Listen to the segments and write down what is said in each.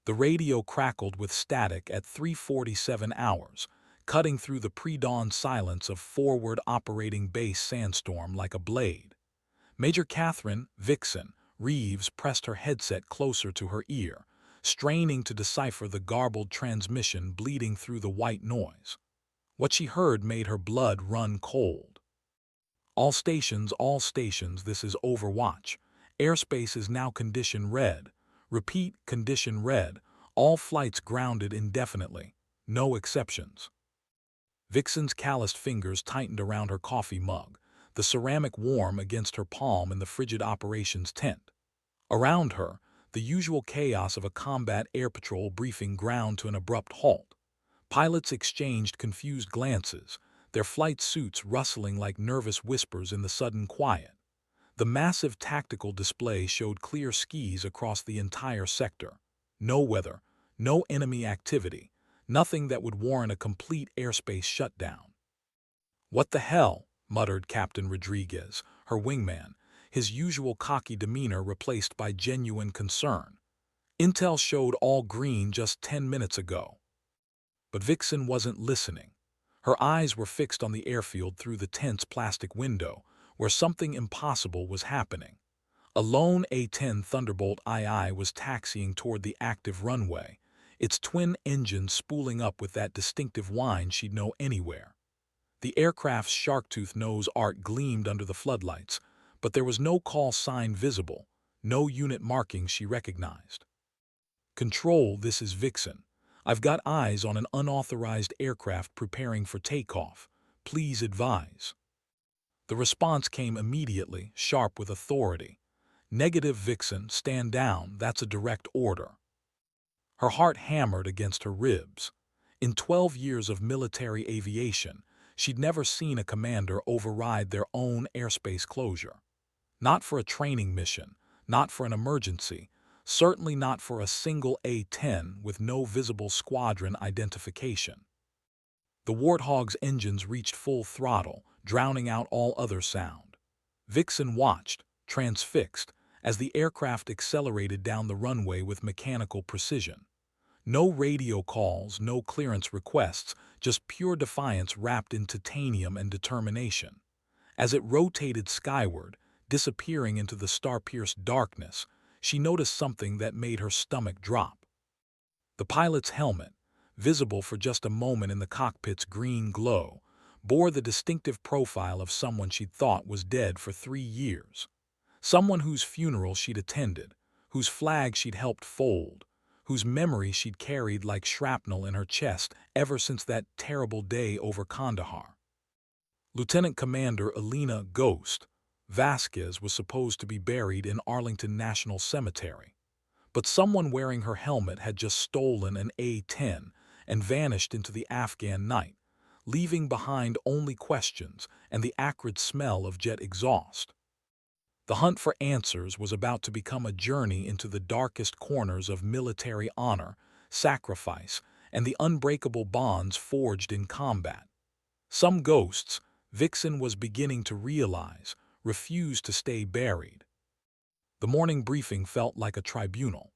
The radio crackled with static at 3:47 hours, cutting through the pre-dawn silence of forward operating base Sandstorm like a blade. Major Catherine Vixen Reeves pressed her headset closer to her ear, straining to decipher the garbled transmission bleeding through the white noise. What she heard made her blood run cold. All stations, this is Overwatch. Airspace is now condition red. Repeat, condition red. All flights grounded indefinitely. No exceptions. Vixen's calloused fingers tightened around her coffee mug, the ceramic warm against her palm in the frigid operations tent. Around her, the usual chaos of a combat air patrol briefing ground to an abrupt halt. Pilots exchanged confused glances, their flight suits rustling like nervous whispers in the sudden quiet. The massive tactical display showed clear skies across the entire sector. No weather, no enemy activity, nothing that would warrant a complete airspace shutdown. "What the hell?" muttered Captain Rodriguez, her wingman, his usual cocky demeanor replaced by genuine concern. "Intel showed all green just 10 minutes ago." But Vixen wasn't listening. Her eyes were fixed on the airfield through the tent's plastic window, where something impossible was happening. A lone A-10 Thunderbolt II was taxiing toward the active runway, its twin engines spooling up with that distinctive whine she'd know anywhere. The aircraft's shark-tooth nose arc gleamed under the floodlights, but there was no call sign visible, no unit markings she recognized. "Control, this is Vixen. I've got eyes on an unauthorized aircraft preparing for takeoff. Please advise." The response came immediately, sharp with authority. "Negative, Vixen, stand down, that's a direct order." Her heart hammered against her ribs. In 12 years of military aviation, she'd never seen a commander override their own airspace closure. Not for a training mission, not for an emergency, certainly not for a single A-10 with no visible squadron identification. The Warthog's engines reached full throttle, drowning out all other sound. Vixen watched, transfixed, as the aircraft accelerated down the runway with mechanical precision. No radio calls, no clearance requests, just pure defiance wrapped in titanium and determination. As it rotated skyward, disappearing into the star-pierced darkness, she noticed something that made her stomach drop. The pilot's helmet, visible for just a moment in the cockpit's green glow, bore the distinctive profile of someone she'd thought was dead for 3 years. Someone whose funeral she'd attended, whose flag she'd helped fold, whose memory she'd carried like shrapnel in her chest ever since that terrible day over Kandahar. Lieutenant Commander Elena "Ghost" Vasquez was supposed to be buried in Arlington National Cemetery, but someone wearing her helmet had just stolen an A-10 and vanished into the Afghan night, leaving behind only questions and the acrid smell of jet exhaust. The hunt for answers was about to become a journey into the darkest corners of military honor, sacrifice, and the unbreakable bonds forged in combat. Some ghosts, Vixen was beginning to realize, refused to stay buried. The morning briefing felt like a tribunal.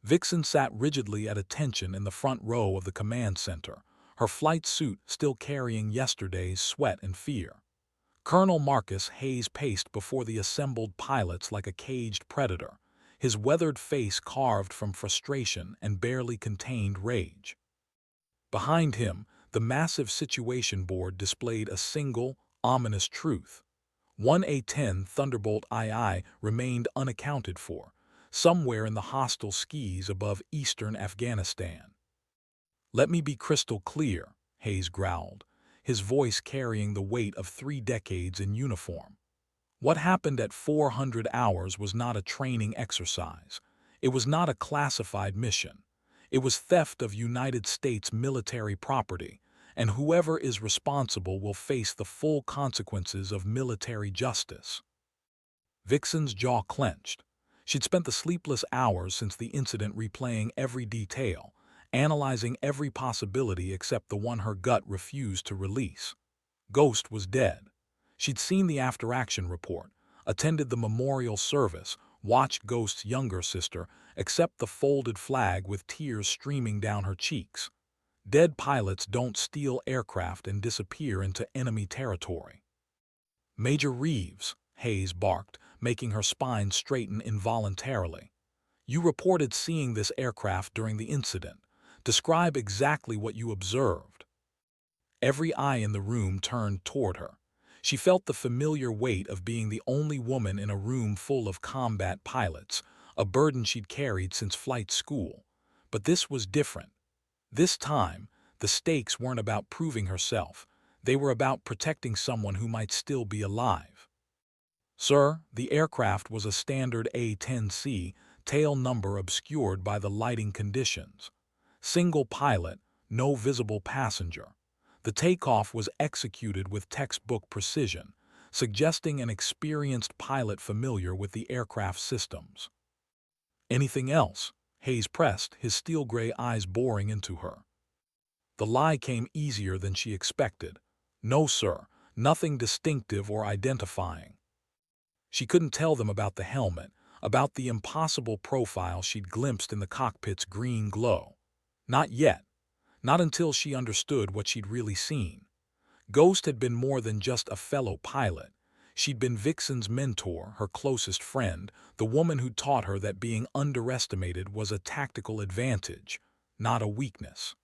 Vixen sat rigidly at attention in the front row of the command center, her flight suit still carrying yesterday's sweat and fear. Colonel Marcus Hayes paced before the assembled pilots like a caged predator, his weathered face carved from frustration and barely contained rage. Behind him, the massive situation board displayed a single, ominous truth. One A-10 Thunderbolt II remained unaccounted for, somewhere in the hostile skies above eastern Afghanistan. "Let me be crystal clear," Hayes growled, his voice carrying the weight of 3 decades in uniform. What happened at 400 hours was not a training exercise. It was not a classified mission. It was theft of United States military property, and whoever is responsible will face the full consequences of military justice. Vixen's jaw clenched. She'd spent the sleepless hours since the incident replaying every detail, analyzing every possibility except the one her gut refused to release. Ghost was dead. She'd seen the after-action report, attended the memorial service, watched Ghost's younger sister accept the folded flag with tears streaming down her cheeks. Dead pilots don't steal aircraft and disappear into enemy territory. Major Reeves, Hayes barked, making her spine straighten involuntarily. You reported seeing this aircraft during the incident. Describe exactly what you observed. Every eye in the room turned toward her. She felt the familiar weight of being the only woman in a room full of combat pilots, a burden she'd carried since flight school. But this was different. This time, the stakes weren't about proving herself. They were about protecting someone who might still be alive. Sir, the aircraft was a standard A-10C, tail number obscured by the lighting conditions. Single pilot, no visible passenger. The takeoff was executed with textbook precision, suggesting an experienced pilot familiar with the aircraft systems. Anything else? Hayes pressed, his steel-gray eyes boring into her. The lie came easier than she expected. No, sir, nothing distinctive or identifying. She couldn't tell them about the helmet, about the impossible profile she'd glimpsed in the cockpit's green glow. Not yet. Not until she understood what she'd really seen. Ghost had been more than just a fellow pilot. She'd been Vixen's mentor, her closest friend, the woman who taught her that being underestimated was a tactical advantage, not a weakness.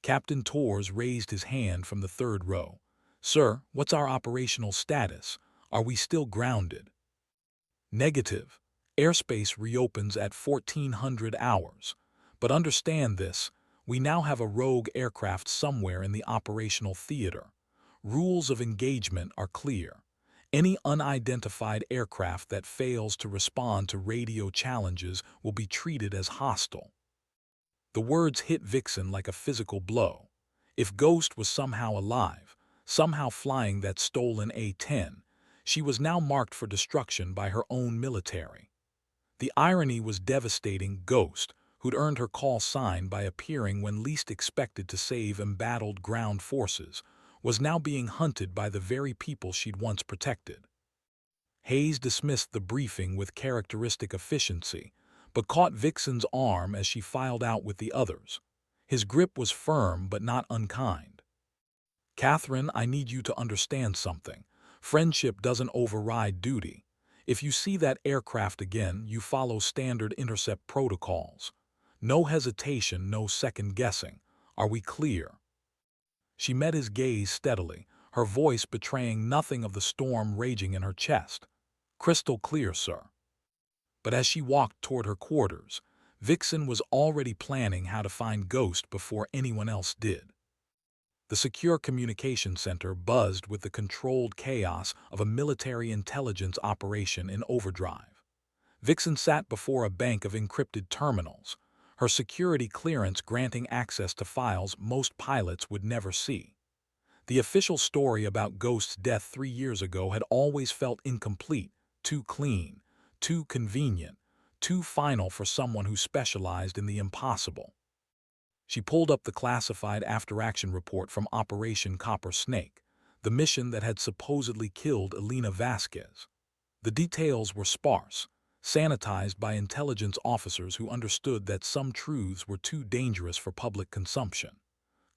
Captain Torres raised his hand from the third row. Sir, what's our operational status? Are we still grounded? Negative. Airspace reopens at 1400 hours. But understand this, we now have a rogue aircraft somewhere in the operational theater. Rules of engagement are clear. Any unidentified aircraft that fails to respond to radio challenges will be treated as hostile. The words hit Vixen like a physical blow. If Ghost was somehow alive, somehow flying that stolen A-10, she was now marked for destruction by her own military. The irony was devastating. Ghost, who'd earned her call sign by appearing when least expected to save embattled ground forces, was now being hunted by the very people she'd once protected. Hayes dismissed the briefing with characteristic efficiency, but caught Vixen's arm as she filed out with the others. His grip was firm but not unkind. Catherine, I need you to understand something. Friendship doesn't override duty. If you see that aircraft again, you follow standard intercept protocols. No hesitation, no second guessing. Are we clear? She met his gaze steadily, her voice betraying nothing of the storm raging in her chest. Crystal clear, sir. But as she walked toward her quarters, Vixen was already planning how to find Ghost before anyone else did. The secure communication center buzzed with the controlled chaos of a military intelligence operation in overdrive. Vixen sat before a bank of encrypted terminals, her security clearance granting access to files most pilots would never see. The official story about Ghost's death 3 years ago had always felt incomplete, too clean, too convenient, too final for someone who specialized in the impossible. She pulled up the classified after-action report from Operation Copper Snake, the mission that had supposedly killed Elena Vasquez. The details were sparse, sanitized by intelligence officers who understood that some truths were too dangerous for public consumption.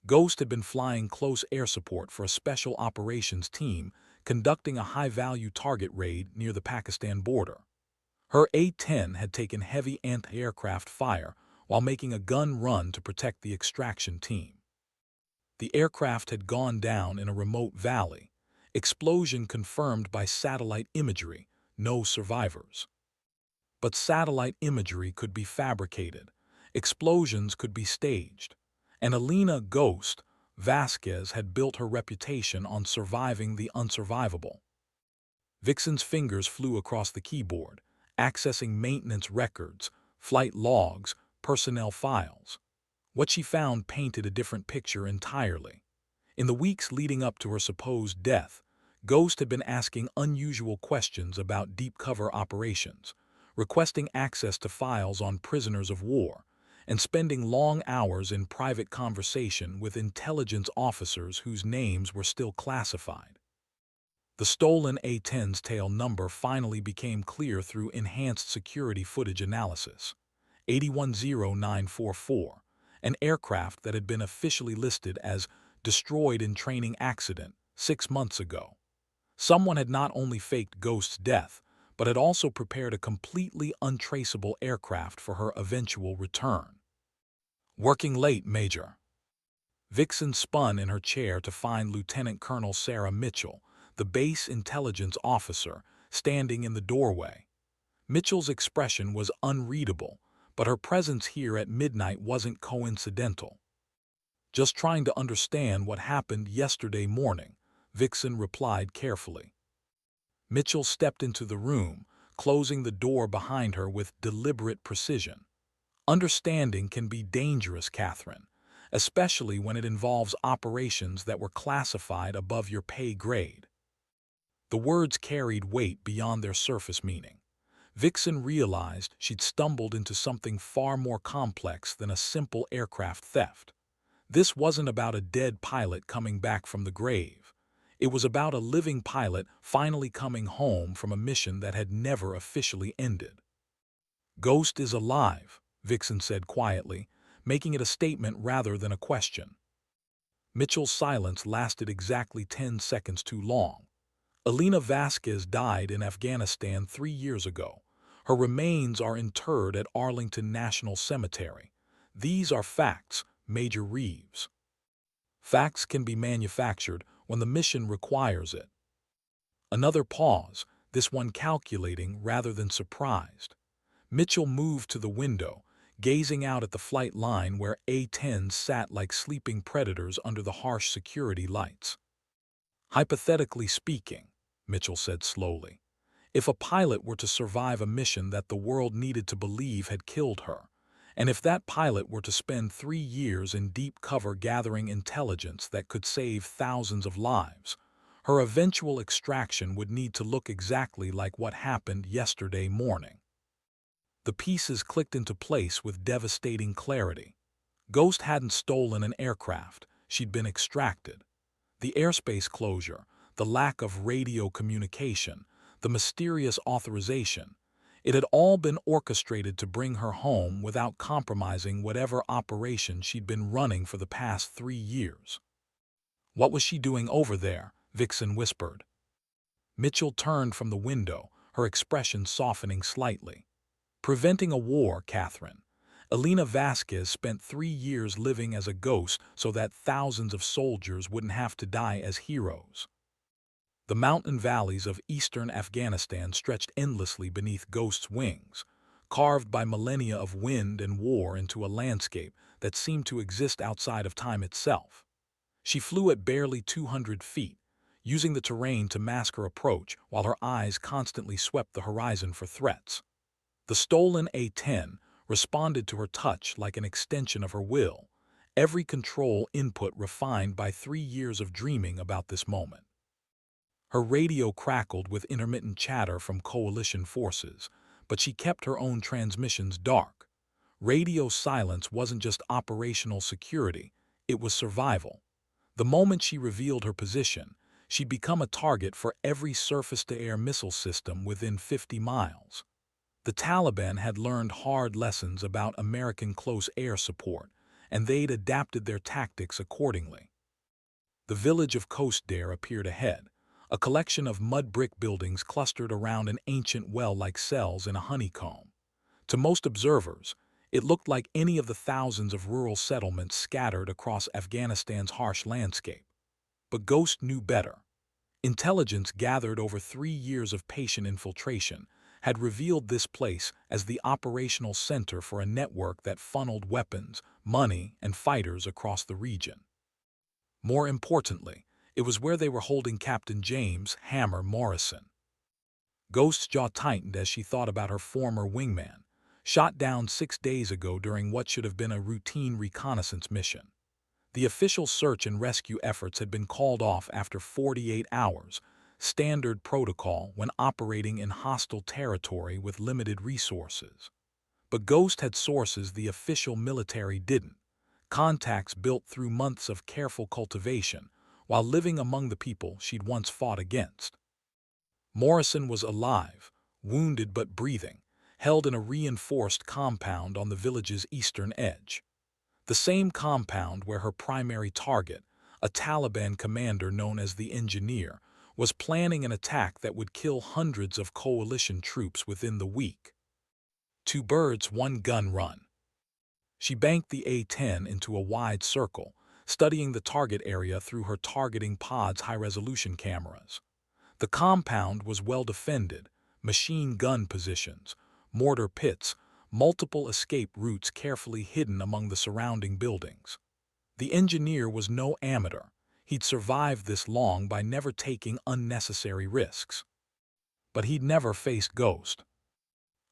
Ghost had been flying close air support for a special operations team conducting a high-value target raid near the Pakistan border. Her A-10 had taken heavy anti-aircraft fire while making a gun run to protect the extraction team. The aircraft had gone down in a remote valley, explosion confirmed by satellite imagery, no survivors. But satellite imagery could be fabricated, explosions could be staged, and Elena Ghost Vasquez had built her reputation on surviving the unsurvivable. Vixen's fingers flew across the keyboard, accessing maintenance records, flight logs, personnel files. What she found painted a different picture entirely. In the weeks leading up to her supposed death, Ghost had been asking unusual questions about deep cover operations, requesting access to files on prisoners of war, and spending long hours in private conversation with intelligence officers whose names were still classified. The stolen A-10's tail number finally became clear through enhanced security footage analysis. 810944, an aircraft that had been officially listed as destroyed in training accident 6 months ago. Someone had not only faked Ghost's death, but had also prepared a completely untraceable aircraft for her eventual return. Working late, Major. Vixen spun in her chair to find Lieutenant Colonel Sarah Mitchell, the base intelligence officer, standing in the doorway. Mitchell's expression was unreadable, but her presence here at midnight wasn't coincidental. Just trying to understand what happened yesterday morning, Vixen replied carefully. Mitchell stepped into the room, closing the door behind her with deliberate precision. Understanding can be dangerous, Catherine, especially when it involves operations that were classified above your pay grade. The words carried weight beyond their surface meaning. Vixen realized she'd stumbled into something far more complex than a simple aircraft theft. This wasn't about a dead pilot coming back from the grave. It was about a living pilot finally coming home from a mission that had never officially ended. "Ghost is alive," Vixen said quietly, making it a statement rather than a question. Mitchell's silence lasted exactly 10 seconds too long. Alina Vasquez died in Afghanistan 3 years ago. Her remains are interred at Arlington National Cemetery. These are facts, Major Reeves. Facts can be manufactured when the mission requires it. Another pause, this one calculating rather than surprised. Mitchell moved to the window, gazing out at the flight line where A-10s sat like sleeping predators under the harsh security lights. "Hypothetically speaking," Mitchell said slowly, "if a pilot were to survive a mission that the world needed to believe had killed her, and if that pilot were to spend 3 years in deep cover gathering intelligence that could save thousands of lives, her eventual extraction would need to look exactly like what happened yesterday morning." The pieces clicked into place with devastating clarity. Ghost hadn't stolen an aircraft, she'd been extracted. The airspace closure, the lack of radio communication, the mysterious authorization, it had all been orchestrated to bring her home without compromising whatever operation she'd been running for the past 3 years. "What was she doing over there?" Vixen whispered. Mitchell turned from the window, her expression softening slightly. "Preventing a war, Catherine. Alina Vasquez spent 3 years living as a ghost so that thousands of soldiers wouldn't have to die as heroes." The mountain valleys of eastern Afghanistan stretched endlessly beneath Ghost's wings, carved by millennia of wind and war into a landscape that seemed to exist outside of time itself. She flew at barely 200 feet, using the terrain to mask her approach while her eyes constantly swept the horizon for threats. The stolen A-10 responded to her touch like an extension of her will, every control input refined by 3 years of dreaming about this moment. Her radio crackled with intermittent chatter from coalition forces, but she kept her own transmissions dark. Radio silence wasn't just operational security, it was survival. The moment she revealed her position, she'd become a target for every surface-to-air missile system within 50 miles. The Taliban had learned hard lessons about American close air support, and they'd adapted their tactics accordingly. The village of Kostdare appeared ahead, a collection of mud brick buildings clustered around an ancient well-like cells in a honeycomb. To most observers, it looked like any of the thousands of rural settlements scattered across Afghanistan's harsh landscape. But Ghost knew better. Intelligence gathered over 3 years of patient infiltration had revealed this place as the operational center for a network that funneled weapons, money, and fighters across the region. More importantly, it was where they were holding Captain James "Hammer" Morrison. Ghost's jaw tightened as she thought about her former wingman, shot down 6 days ago during what should have been a routine reconnaissance mission. The official search and rescue efforts had been called off after 48 hours, standard protocol when operating in hostile territory with limited resources. But Ghost had sources the official military didn't, contacts built through months of careful cultivation while living among the people she'd once fought against. Morrison was alive, wounded but breathing, held in a reinforced compound on the village's eastern edge. The same compound where her primary target, a Taliban commander known as the Engineer, was planning an attack that would kill hundreds of coalition troops within the week. Two birds, one gun run. She banked the A-10 into a wide circle, studying the target area through her targeting pod's high-resolution cameras. The compound was well defended, machine gun positions, mortar pits, multiple escape routes carefully hidden among the surrounding buildings. The engineer was no amateur. He'd survived this long by never taking unnecessary risks. But he'd never faced Ghost.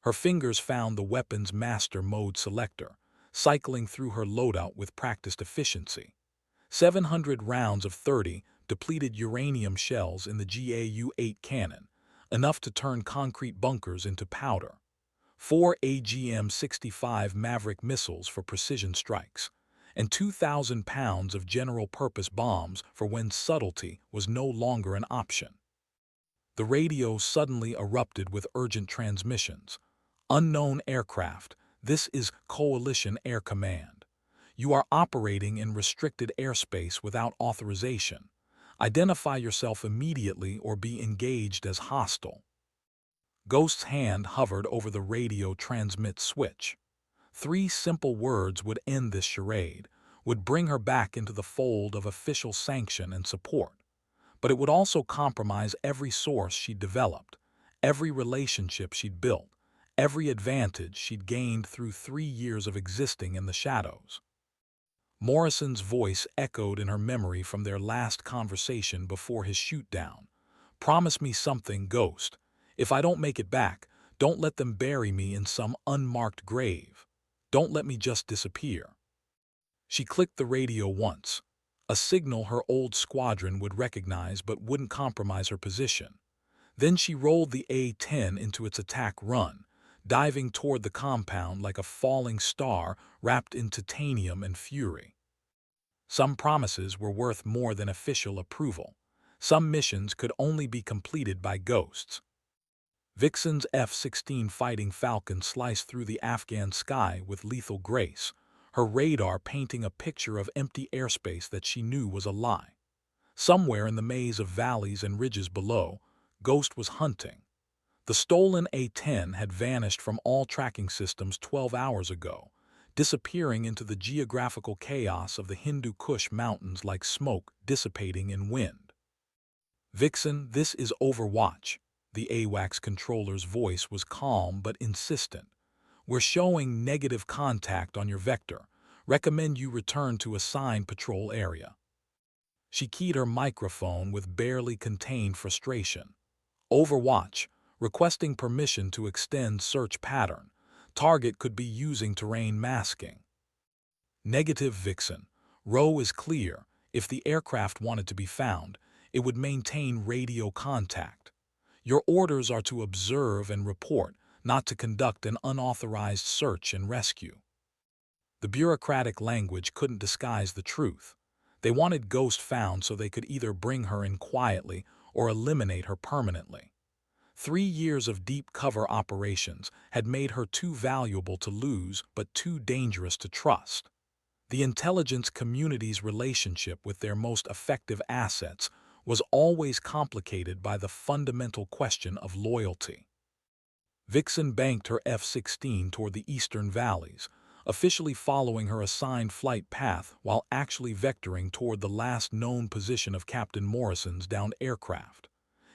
Her fingers found the weapon's master mode selector, cycling through her loadout with practiced efficiency. 700 rounds of 30 depleted uranium shells in the GAU-8 cannon, enough to turn concrete bunkers into powder. 4 AGM-65 Maverick missiles for precision strikes, and 2,000 pounds of general-purpose bombs for when subtlety was no longer an option. The radio suddenly erupted with urgent transmissions. Unknown aircraft, this is Coalition Air Command. You are operating in restricted airspace without authorization. Identify yourself immediately or be engaged as hostile. Ghost's hand hovered over the radio transmit switch. 3 simple words would end this charade, would bring her back into the fold of official sanction and support. But it would also compromise every source she'd developed, every relationship she'd built, every advantage she'd gained through 3 years of existing in the shadows. Morrison's voice echoed in her memory from their last conversation before his shoot-down. "Promise me something, Ghost. If I don't make it back, don't let them bury me in some unmarked grave. Don't let me just disappear." She clicked the radio once, a signal her old squadron would recognize but wouldn't compromise her position. Then she rolled the A-10 into its attack run, diving toward the compound like a falling star wrapped in titanium and fury. Some promises were worth more than official approval. Some missions could only be completed by ghosts. Vixen's F-16 Fighting Falcon sliced through the Afghan sky with lethal grace, her radar painting a picture of empty airspace that she knew was a lie. Somewhere in the maze of valleys and ridges below, Ghost was hunting. The stolen A-10 had vanished from all tracking systems 12 hours ago, disappearing into the geographical chaos of the Hindu Kush mountains like smoke dissipating in wind. "Vixen, this is Overwatch." The AWACS controller's voice was calm but insistent. "We're showing negative contact on your vector. Recommend you return to assigned patrol area." She keyed her microphone with barely contained frustration. "Overwatch, requesting permission to extend search pattern. Target could be using terrain masking." "Negative, Vixen. Row is clear. If the aircraft wanted to be found, it would maintain radio contact. Your orders are to observe and report, not to conduct an unauthorized search and rescue." The bureaucratic language couldn't disguise the truth. They wanted Ghost found so they could either bring her in quietly or eliminate her permanently. 3 years of deep cover operations had made her too valuable to lose but too dangerous to trust. The intelligence community's relationship with their most effective assets was always complicated by the fundamental question of loyalty. Vixen banked her F-16 toward the eastern valleys, officially following her assigned flight path while actually vectoring toward the last known position of Captain Morrison's downed aircraft.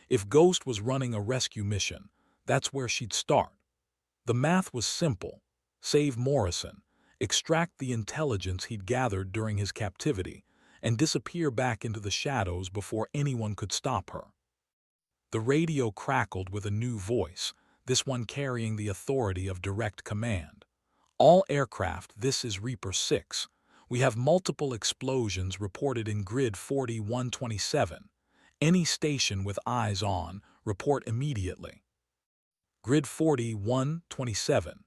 If Ghost was running a rescue mission, that's where she'd start. The math was simple. Save Morrison, extract the intelligence he'd gathered during his captivity, and disappear back into the shadows before anyone could stop her. The radio crackled with a new voice, this one carrying the authority of direct command. "All aircraft, this is Reaper 6. We have multiple explosions reported in Grid 4127. Any station with eyes on, report immediately." Grid 4127.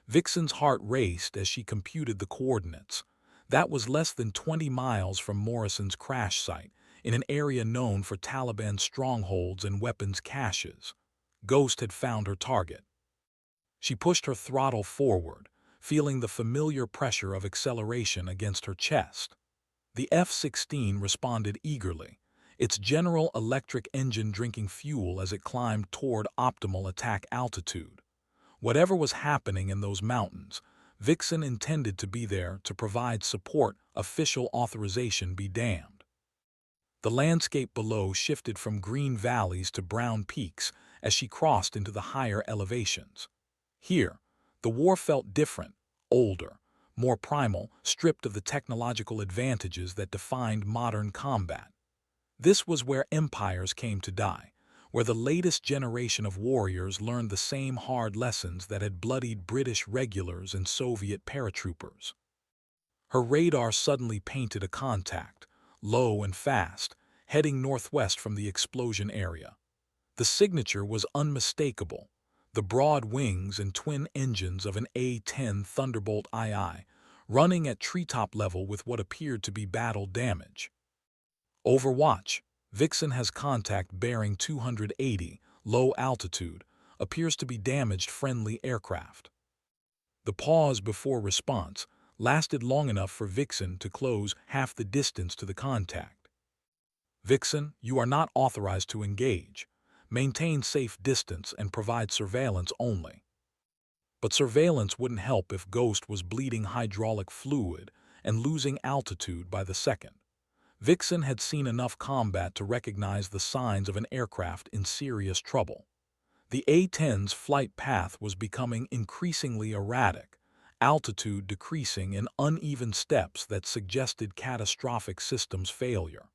Vixen's heart raced as she computed the coordinates. That was less than 20 miles from Morrison's crash site, in an area known for Taliban strongholds and weapons caches. Ghost had found her target. She pushed her throttle forward, feeling the familiar pressure of acceleration against her chest. The F-16 responded eagerly, its General Electric engine drinking fuel as it climbed toward optimal attack altitude. Whatever was happening in those mountains, Vixen intended to be there to provide support, official authorization be damned. The landscape below shifted from green valleys to brown peaks as she crossed into the higher elevations. Here, the war felt different, older, more primal, stripped of the technological advantages that defined modern combat. This was where empires came to die, where the latest generation of warriors learned the same hard lessons that had bloodied British regulars and Soviet paratroopers. Her radar suddenly painted a contact, low and fast, heading northwest from the explosion area. The signature was unmistakable, the broad wings and twin engines of an A-10 Thunderbolt II, running at treetop level with what appeared to be battle damage. Overwatch. Vixen has contact bearing 280, low altitude, appears to be damaged friendly aircraft. The pause before response lasted long enough for Vixen to close half the distance to the contact. Vixen, you are not authorized to engage. Maintain safe distance and provide surveillance only. But surveillance wouldn't help if Ghost was bleeding hydraulic fluid and losing altitude by the second. Vixen had seen enough combat to recognize the signs of an aircraft in serious trouble. The A-10's flight path was becoming increasingly erratic, altitude decreasing in uneven steps that suggested catastrophic systems failure.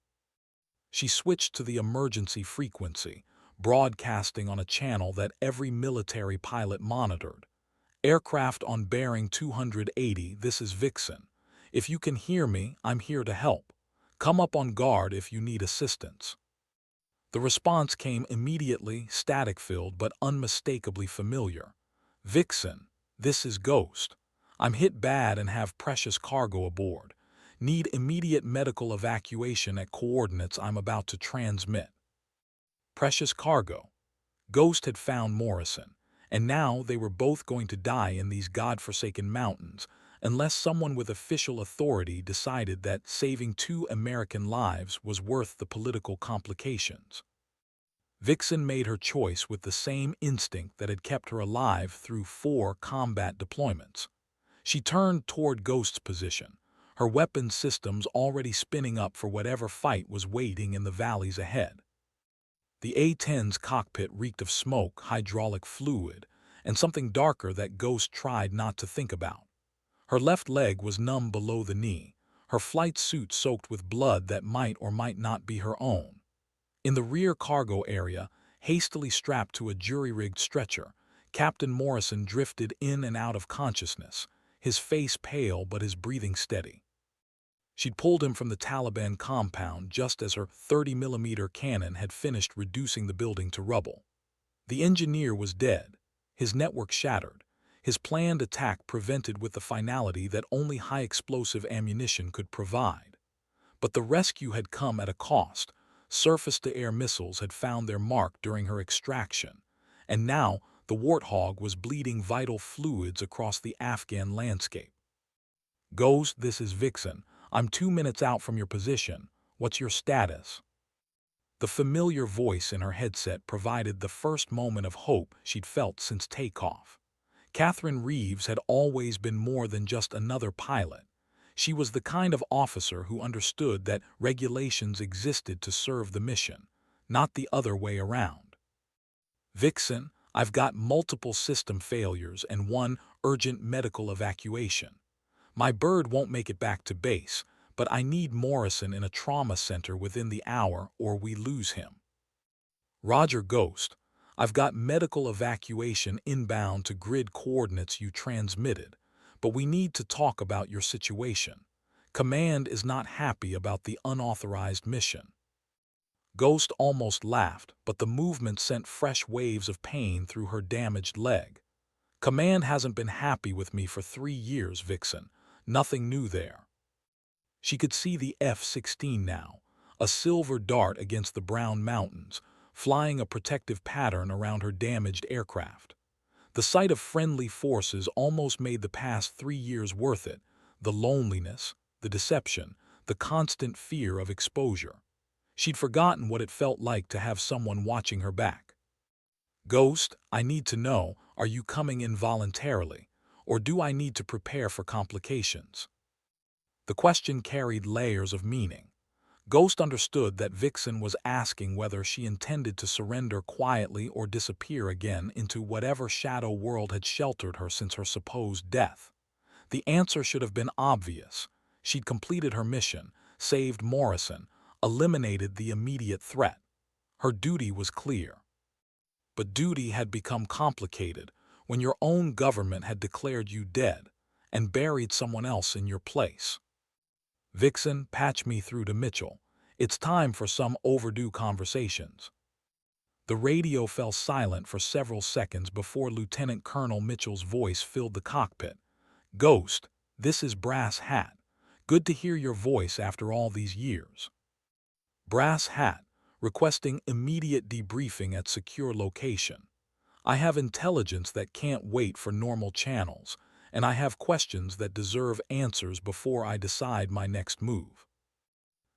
She switched to the emergency frequency, broadcasting on a channel that every military pilot monitored. Aircraft on bearing 280, this is Vixen. If you can hear me, I'm here to help. Come up on guard if you need assistance. The response came immediately, static-filled but unmistakably familiar. Vixen, this is Ghost. I'm hit bad and have precious cargo aboard. Need immediate medical evacuation at coordinates I'm about to transmit. Precious cargo. Ghost had found Morrison, and now they were both going to die in these godforsaken mountains, unless someone with official authority decided that saving 2 American lives was worth the political complications. Vixen made her choice with the same instinct that had kept her alive through 4 combat deployments. She turned toward Ghost's position, her weapon systems already spinning up for whatever fight was waiting in the valleys ahead. The A-10's cockpit reeked of smoke, hydraulic fluid, and something darker that Ghost tried not to think about. Her left leg was numb below the knee, her flight suit soaked with blood that might or might not be her own. In the rear cargo area, hastily strapped to a jury-rigged stretcher, Captain Morrison drifted in and out of consciousness, his face pale but his breathing steady. She'd pulled him from the Taliban compound just as her 30mm cannon had finished reducing the building to rubble. The engineer was dead, his network shattered, his planned attack prevented with the finality that only high-explosive ammunition could provide. But the rescue had come at a cost. Surface-to-air missiles had found their mark during her extraction, and now the Warthog was bleeding vital fluids across the Afghan landscape. Ghost, this is Vixen. I'm 2 minutes out from your position. What's your status? The familiar voice in her headset provided the first moment of hope she'd felt since takeoff. Catherine Reeves had always been more than just another pilot. She was the kind of officer who understood that regulations existed to serve the mission, not the other way around. Vixen, I've got multiple system failures and 1 urgent medical evacuation. My bird won't make it back to base, but I need Morrison in a trauma center within the hour or we lose him. Roger, Ghost. I've got medical evacuation inbound to grid coordinates you transmitted, but we need to talk about your situation. Command is not happy about the unauthorized mission. Ghost almost laughed, but the movement sent fresh waves of pain through her damaged leg. Command hasn't been happy with me for 3 years, Vixen. Nothing new there. She could see the F-16 now, a silver dart against the brown mountains, flying a protective pattern around her damaged aircraft. The sight of friendly forces almost made the past 3 years worth it, the loneliness, the deception, the constant fear of exposure. She'd forgotten what it felt like to have someone watching her back. Ghost, I need to know, are you coming in voluntarily, or do I need to prepare for complications? The question carried layers of meaning. Ghost understood that Vixen was asking whether she intended to surrender quietly or disappear again into whatever shadow world had sheltered her since her supposed death. The answer should have been obvious. She'd completed her mission, saved Morrison, eliminated the immediate threat. Her duty was clear. But duty had become complicated when your own government had declared you dead and buried someone else in your place. Vixen, patch me through to Mitchell. It's time for some overdue conversations. The radio fell silent for several seconds before Lieutenant Colonel Mitchell's voice filled the cockpit. Ghost, this is Brass Hat. Good to hear your voice after all these years. Brass Hat, requesting immediate debriefing at secure location. I have intelligence that can't wait for normal channels, and I have questions that deserve answers before I decide my next move.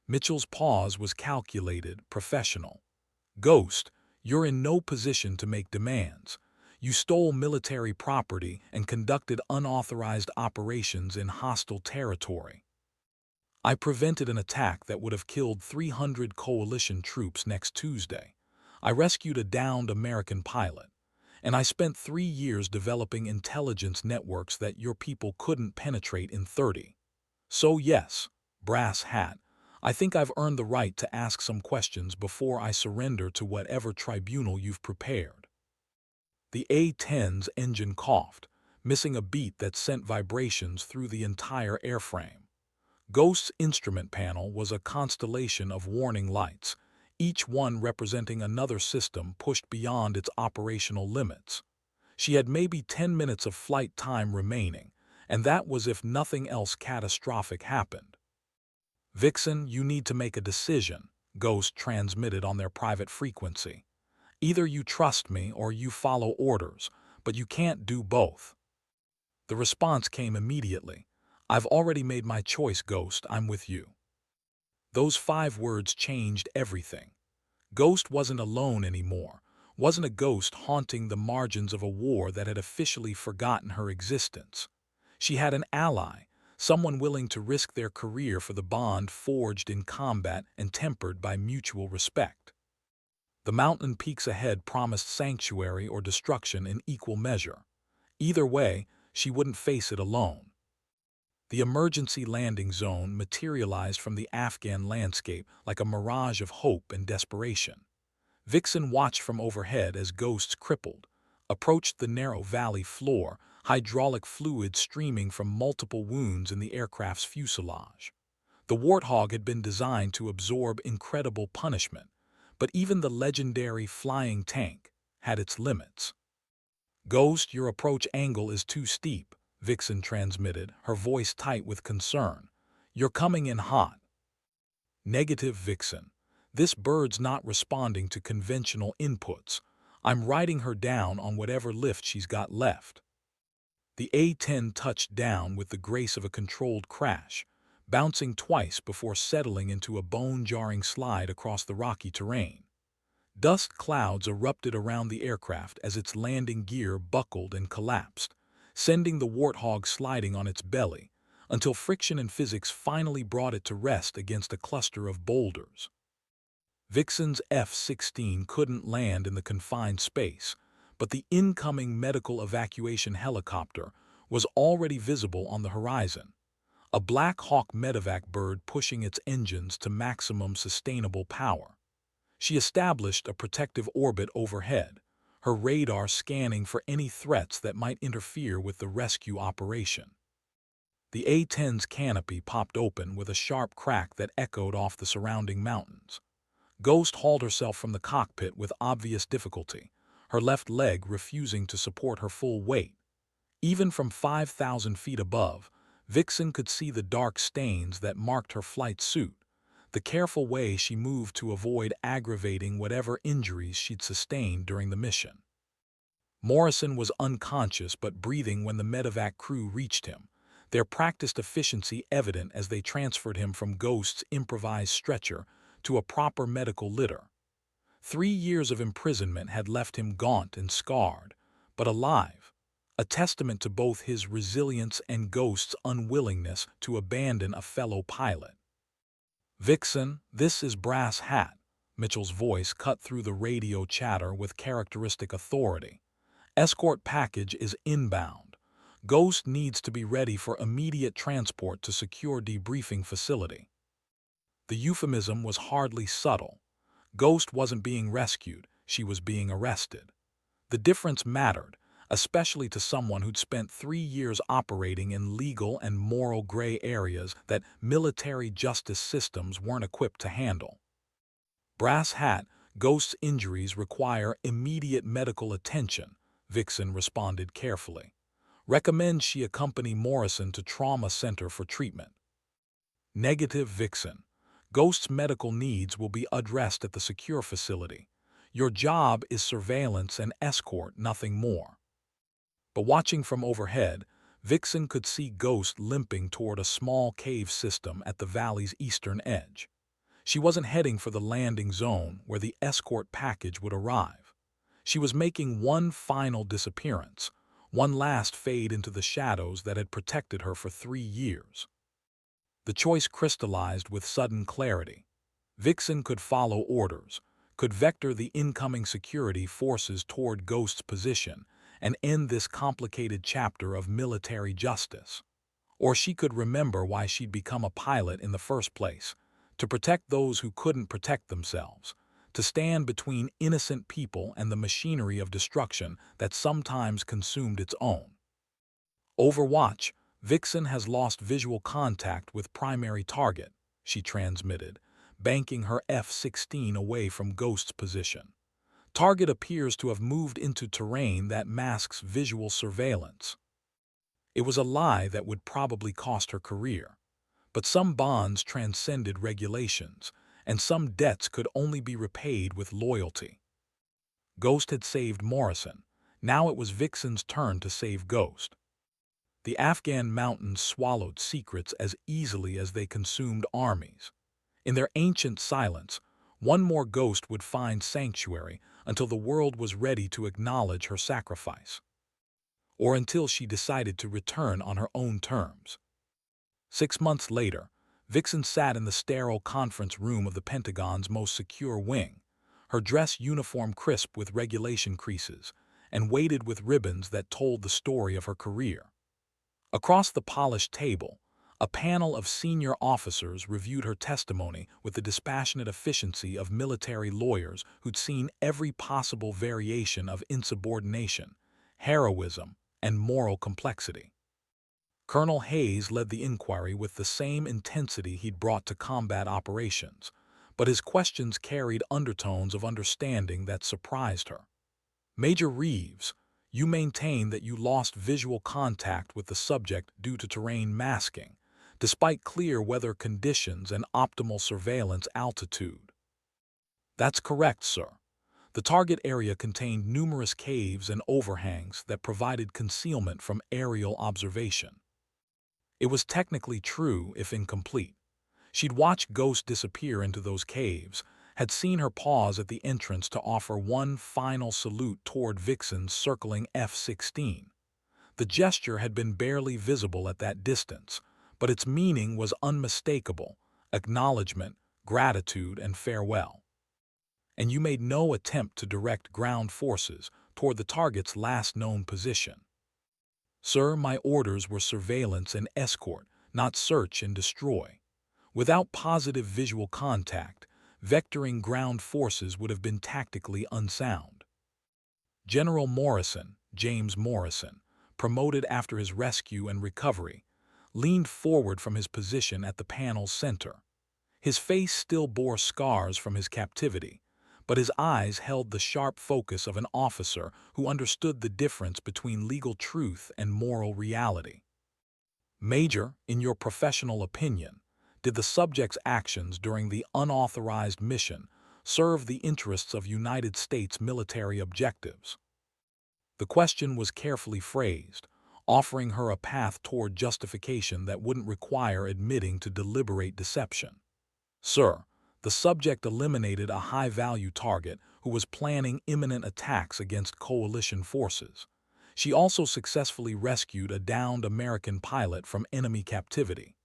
Mitchell's pause was calculated, professional. Ghost, you're in no position to make demands. You stole military property and conducted unauthorized operations in hostile territory. I prevented an attack that would have killed 300 coalition troops next Tuesday. I rescued a downed American pilot. And I spent 3 years developing intelligence networks that your people couldn't penetrate in 30. So yes, Brass Hat, I think I've earned the right to ask some questions before I surrender to whatever tribunal you've prepared. The A-10's engine coughed, missing a beat that sent vibrations through the entire airframe. Ghost's instrument panel was a constellation of warning lights, each one representing another system pushed beyond its operational limits. She had maybe 10 minutes of flight time remaining, and that was if nothing else catastrophic happened. Vixen, you need to make a decision, Ghost transmitted on their private frequency. Either you trust me or you follow orders, but you can't do both. The response came immediately. I've already made my choice, Ghost, I'm with you. Those 5 words changed everything. Ghost wasn't alone anymore, wasn't a ghost haunting the margins of a war that had officially forgotten her existence. She had an ally, someone willing to risk their career for the bond forged in combat and tempered by mutual respect. The mountain peaks ahead promised sanctuary or destruction in equal measure. Either way, she wouldn't face it alone. The emergency landing zone materialized from the Afghan landscape like a mirage of hope and desperation. Vixen watched from overhead as Ghosts crippled, approached the narrow valley floor, hydraulic fluid streaming from multiple wounds in the aircraft's fuselage. The Warthog had been designed to absorb incredible punishment, but even the legendary flying tank had its limits. Ghost, your approach angle is too steep, Vixen transmitted, her voice tight with concern. You're coming in hot. Negative, Vixen. This bird's not responding to conventional inputs. I'm riding her down on whatever lift she's got left. The A-10 touched down with the grace of a controlled crash, bouncing twice before settling into a bone-jarring slide across the rocky terrain. Dust clouds erupted around the aircraft as its landing gear buckled and collapsed, sending the Warthog sliding on its belly, until friction and physics finally brought it to rest against a cluster of boulders. Vixen's F-16 couldn't land in the confined space, but the incoming medical evacuation helicopter was already visible on the horizon, a Black Hawk medevac bird pushing its engines to maximum sustainable power. She established a protective orbit overhead, her radar scanning for any threats that might interfere with the rescue operation. The A-10's canopy popped open with a sharp crack that echoed off the surrounding mountains. Ghost hauled herself from the cockpit with obvious difficulty, her left leg refusing to support her full weight. Even from 5,000 feet above, Vixen could see the dark stains that marked her flight suit, the careful way she moved to avoid aggravating whatever injuries she'd sustained during the mission. Morrison was unconscious but breathing when the medevac crew reached him, their practiced efficiency evident as they transferred him from Ghost's improvised stretcher to a proper medical litter. 3 years of imprisonment had left him gaunt and scarred, but alive, a testament to both his resilience and Ghost's unwillingness to abandon a fellow pilot. "Vixen, this is Brass Hat," Mitchell's voice cut through the radio chatter with characteristic authority. "Escort package is inbound. Ghost needs to be ready for immediate transport to secure debriefing facility." The euphemism was hardly subtle. Ghost wasn't being rescued, she was being arrested. The difference mattered, especially to someone who'd spent 3 years operating in legal and moral gray areas that military justice systems weren't equipped to handle. "Brass Hat, Ghost's injuries require immediate medical attention," Vixen responded carefully. "Recommend she accompany Morrison to trauma center for treatment." "Negative, Vixen. Ghost's medical needs will be addressed at the secure facility. Your job is surveillance and escort, nothing more." But watching from overhead, Vixen could see Ghost limping toward a small cave system at the valley's eastern edge. She wasn't heading for the landing zone where the escort package would arrive. She was making one final disappearance, one last fade into the shadows that had protected her for 3 years. The choice crystallized with sudden clarity. Vixen could follow orders, could vector the incoming security forces toward Ghost's position, and end this complicated chapter of military justice. Or she could remember why she'd become a pilot in the first place, to protect those who couldn't protect themselves, to stand between innocent people and the machinery of destruction that sometimes consumed its own. "Overwatch, Vixen has lost visual contact with primary target," she transmitted, banking her F-16 away from Ghost's position. "Target appears to have moved into terrain that masks visual surveillance." It was a lie that would probably cost her career. But some bonds transcended regulations, and some debts could only be repaid with loyalty. Ghost had saved Morrison. Now it was Vixen's turn to save Ghost. The Afghan mountains swallowed secrets as easily as they consumed armies. In their ancient silence, one more Ghost would find sanctuary until the world was ready to acknowledge her sacrifice. Or until she decided to return on her own terms. 6 months later, Vixen sat in the sterile conference room of the Pentagon's most secure wing, her dress uniform crisp with regulation creases, and weighted with ribbons that told the story of her career. Across the polished table, a panel of senior officers reviewed her testimony with the dispassionate efficiency of military lawyers who'd seen every possible variation of insubordination, heroism, and moral complexity. Colonel Hayes led the inquiry with the same intensity he'd brought to combat operations, but his questions carried undertones of understanding that surprised her. "Major Reeves, you maintain that you lost visual contact with the subject due to terrain masking, despite clear weather conditions and optimal surveillance altitude." "That's correct, sir. The target area contained numerous caves and overhangs that provided concealment from aerial observation." It was technically true, if incomplete. She'd watched Ghost disappear into those caves, had seen her pause at the entrance to offer one final salute toward Vixen's circling F-16. The gesture had been barely visible at that distance, but its meaning was unmistakable: acknowledgement, gratitude, and farewell. "And you made no attempt to direct ground forces toward the target's last known position." "Sir, my orders were surveillance and escort, not search and destroy. Without positive visual contact, vectoring ground forces would have been tactically unsound." General Morrison, James Morrison, promoted after his rescue and recovery, leaned forward from his position at the panel's center. His face still bore scars from his captivity, but his eyes held the sharp focus of an officer who understood the difference between legal truth and moral reality. "Major, in your professional opinion, Did the subject's actions during the unauthorized mission serve the interests of United States military objectives? The question was carefully phrased, offering her a path toward justification that wouldn't require admitting to deliberate deception. Sir, the subject eliminated a high-value target who was planning imminent attacks against coalition forces. She also successfully rescued a downed American pilot from enemy captivity.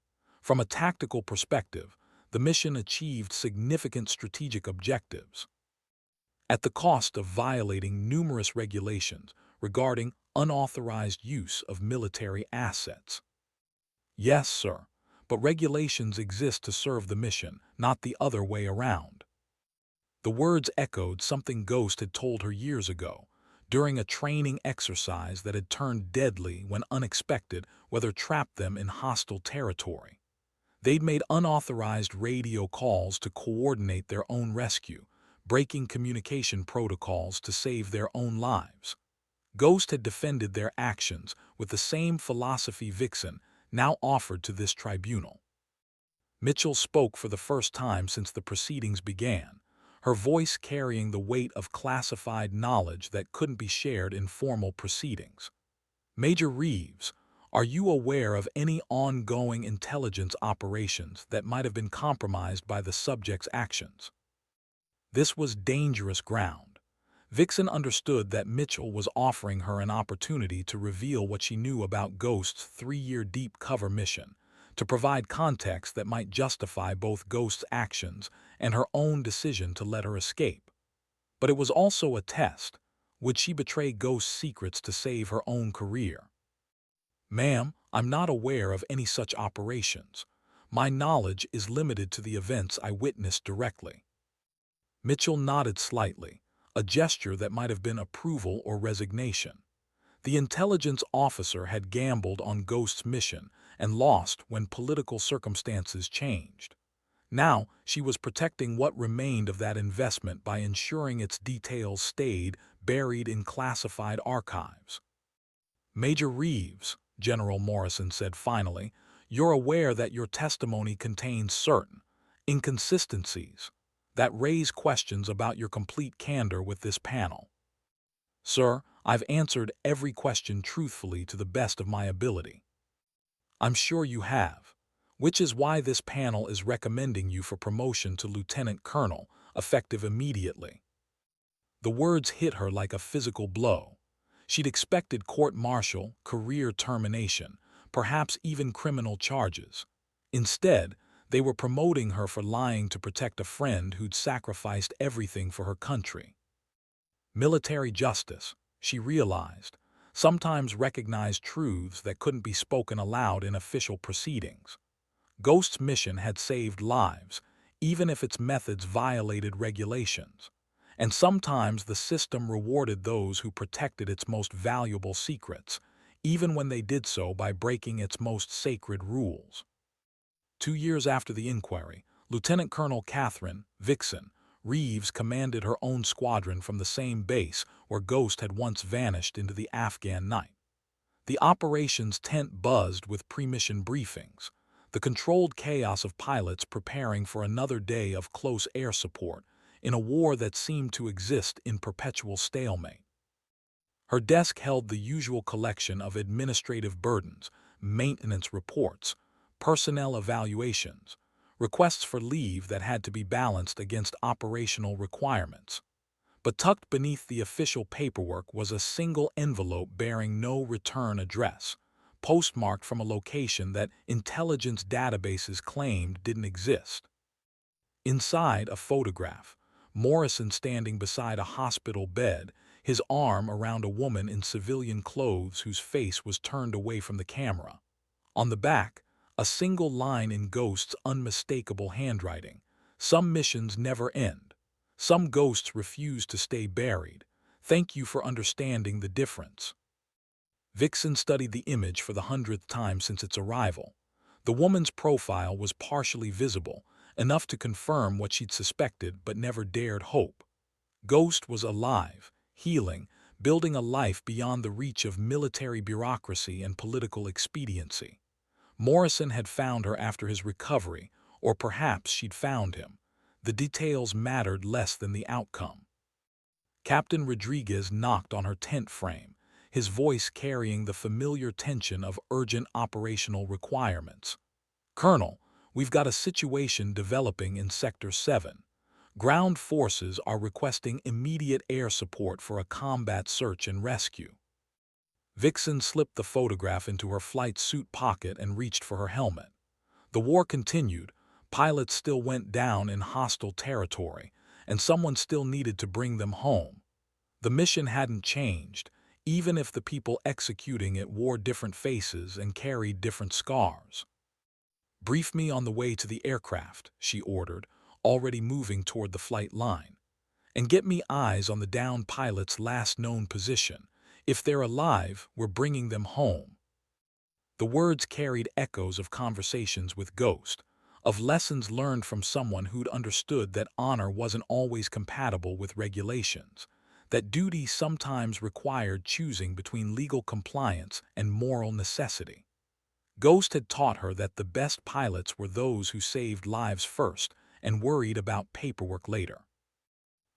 From a tactical perspective, the mission achieved significant strategic objectives, at the cost of violating numerous regulations regarding unauthorized use of military assets. Yes, sir, but regulations exist to serve the mission, not the other way around. The words echoed something Ghost had told her years ago, during a training exercise that had turned deadly when unexpected weather trapped them in hostile territory. They'd made unauthorized radio calls to coordinate their own rescue, breaking communication protocols to save their own lives. Ghost had defended their actions with the same philosophy Vixen now offered to this tribunal. Mitchell spoke for the first time since the proceedings began, her voice carrying the weight of classified knowledge that couldn't be shared in formal proceedings. Major Reeves, are you aware of any ongoing intelligence operations that might have been compromised by the subject's actions? This was dangerous ground. Vixen understood that Mitchell was offering her an opportunity to reveal what she knew about Ghost's 3-year deep cover mission, to provide context that might justify both Ghost's actions and her own decision to let her escape. But it was also a test. Would she betray Ghost's secrets to save her own career? Ma'am, I'm not aware of any such operations. My knowledge is limited to the events I witnessed directly. Mitchell nodded slightly, a gesture that might have been approval or resignation. The intelligence officer had gambled on Ghost's mission and lost when political circumstances changed. Now, she was protecting what remained of that investment by ensuring its details stayed buried in classified archives. Major Reeves, General Morrison said finally, you're aware that your testimony contains certain inconsistencies that raise questions about your complete candor with this panel. Sir, I've answered every question truthfully to the best of my ability. I'm sure you have, which is why this panel is recommending you for promotion to Lieutenant Colonel, effective immediately. The words hit her like a physical blow. She'd expected court-martial, career termination, perhaps even criminal charges. Instead, they were promoting her for lying to protect a friend who'd sacrificed everything for her country. Military justice, she realized, sometimes recognized truths that couldn't be spoken aloud in official proceedings. Ghost's mission had saved lives, even if its methods violated regulations. And sometimes the system rewarded those who protected its most valuable secrets, even when they did so by breaking its most sacred rules. 2 years after the inquiry, Lieutenant Colonel Catherine Vixen Reeves commanded her own squadron from the same base where Ghost had once vanished into the Afghan night. The operations tent buzzed with pre-mission briefings, the controlled chaos of pilots preparing for another day of close air support in a war that seemed to exist in perpetual stalemate. Her desk held the usual collection of administrative burdens, maintenance reports, personnel evaluations, requests for leave that had to be balanced against operational requirements. But tucked beneath the official paperwork was a single envelope bearing no return address, postmarked from a location that intelligence databases claimed didn't exist. Inside, a photograph, Morrison standing beside a hospital bed, his arm around a woman in civilian clothes whose face was turned away from the camera. On the back, a single line in Ghost's unmistakable handwriting: some missions never end. Some ghosts refuse to stay buried. Thank you for understanding the difference. Vixen studied the image for the 100th time since its arrival. The woman's profile was partially visible, enough to confirm what she'd suspected but never dared hope. Ghost was alive, healing, building a life beyond the reach of military bureaucracy and political expediency. Morrison had found her after his recovery, Or perhaps she'd found him. The details mattered less than the outcome. Captain Rodriguez knocked on her tent frame, his voice carrying the familiar tension of urgent operational requirements. "Colonel, we've got a situation developing in Sector 7. Ground forces are requesting immediate air support for a combat search and rescue." Vixen slipped the photograph into her flight suit pocket and reached for her helmet. The war continued, pilots still went down in hostile territory, and someone still needed to bring them home. The mission hadn't changed, even if the people executing it wore different faces and carried different scars. "Brief me on the way to the aircraft," she ordered, already moving toward the flight line. "And get me eyes on the downed pilot's last known position. If they're alive, we're bringing them home." The words carried echoes of conversations with Ghost, of lessons learned from someone who'd understood that honor wasn't always compatible with regulations, that duty sometimes required choosing between legal compliance and moral necessity. Ghost had taught her that the best pilots were those who saved lives first and worried about paperwork later.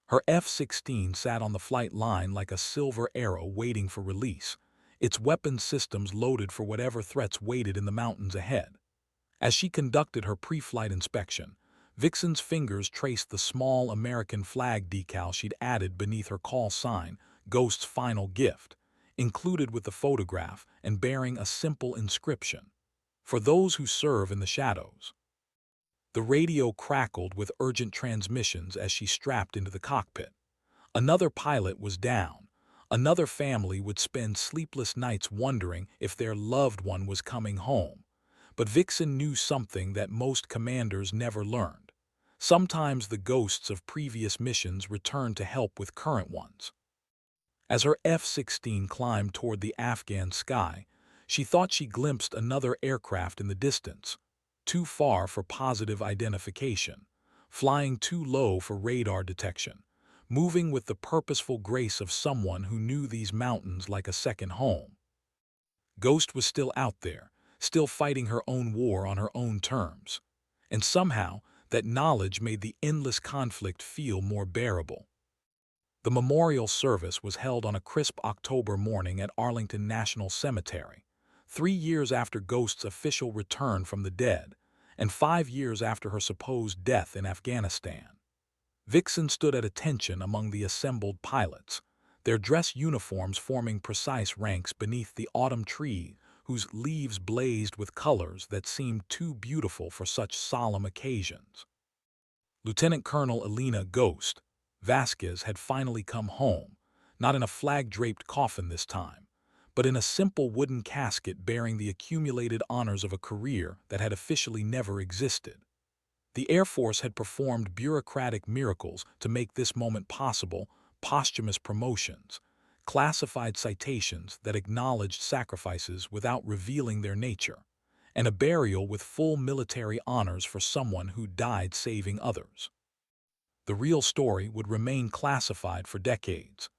Her F-16 sat on the flight line like a silver arrow waiting for release, its weapons systems loaded for whatever threats waited in the mountains ahead. As she conducted her pre-flight inspection, Vixen's fingers traced the small American flag decal she'd added beneath her call sign, Ghost's final gift, included with the photograph and bearing a simple inscription: "For those who serve in the shadows." The radio crackled with urgent transmissions as she strapped into the cockpit. Another pilot was down. Another family would spend sleepless nights wondering if their loved one was coming home. But Vixen knew something that most commanders never learned. Sometimes the ghosts of previous missions returned to help with current ones. As her F-16 climbed toward the Afghan sky, she thought she glimpsed another aircraft in the distance, too far for positive identification, flying too low for radar detection, moving with the purposeful grace of someone who knew these mountains like a second home. Ghost was still out there, still fighting her own war on her own terms. And somehow, that knowledge made the endless conflict feel more bearable. The memorial service was held on a crisp October morning at Arlington National Cemetery, 3 years after Ghost's official return from the dead, and 5 years after her supposed death in Afghanistan. Vixen stood at attention among the assembled pilots, their dress uniforms forming precise ranks beneath the autumn tree whose leaves blazed with colors that seemed too beautiful for such solemn occasions. Lieutenant Colonel Elena "Ghost" Vasquez had finally come home, not in a flag-draped coffin this time, but in a simple wooden casket bearing the accumulated honors of a career that had officially never existed. The Air Force had performed bureaucratic miracles to make this moment possible: posthumous promotions, classified citations that acknowledged sacrifices without revealing their nature, and a burial with full military honors for someone who died saving others. The real story would remain classified for decades.